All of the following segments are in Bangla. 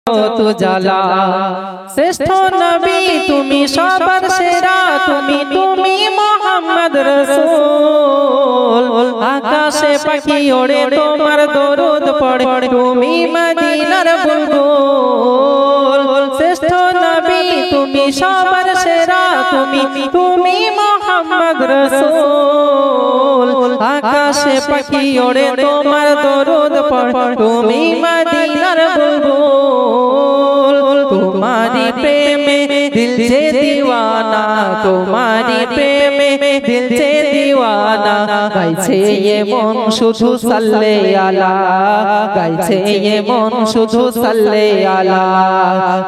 তু জ্বালা শ্রেষ্ঠ নবী তুমি সবার সেরা তুমি তুমি মুহাম্মদ রাসূল আকাশে পাখি ওড়ে তোমার দরুদ পড়ে তুমি মদিনার বুলবুল শ্রেষ্ঠ নবী তুমি সবার সেরা তুমি তুমি মুহাম্মদ রাসূল আকাশে পাখি ওড়ে তোমার দরুদ পড়ে তুমি মদিনার বুলবুল तुम्हारी प्रेमे दिल से दीवाना तुम्हारी प्रेमे दिल से दीवाना गाइছে ये मन শুধু সাল্লে আলা গাইছে ये मन শুধু সাল্লে আলা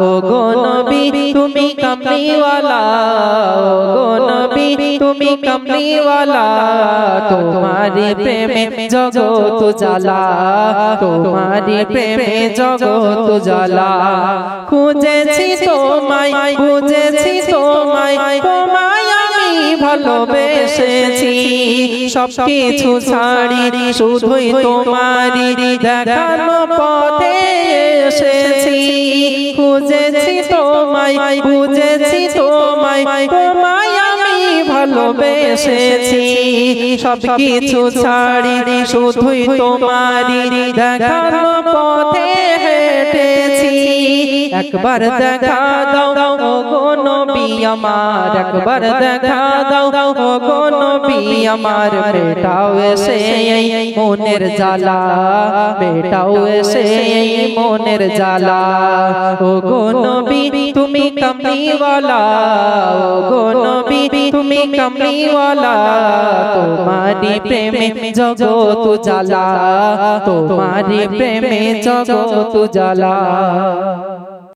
ও গো নবী তুমি কামলি ওয়ালা ও গো নবী তুমি কামলি ওয়ালা তোমারি প্রেমে জগৎ জ্বালা তোমারি প্রেমে জগৎ জ্বালা খুঁজেছি তোমায় খুঁজেছি তোমায় তোমায় আমি ভালোবেসেছি সব কিছু ছাড়ি শুধুই তোমারি দেখানো পথে এসেছি খুঁজেছি তোমায় খুঁজেছি তোমায় তোমায় আমি ভালোবেসেছি সব কিছু ছাড়ি শুধুই তোমারি দেখানো পথে হেঁটেছি একবার দেখা দাও ও গো নবী আমার একবার দেখা দাও ও গো নবী আমার বেটাও এসে এই মনের জ্বালা বেটাও এসে এই মনের জ্বালা ও গো নবী তুমি কামলি ওয়ালা ও গো নবী তুমি কামলি ওয়ালা তোমারি প্রেমে জগৎ জ্বালা তোমারি প্রেমে জগৎ জ্বালা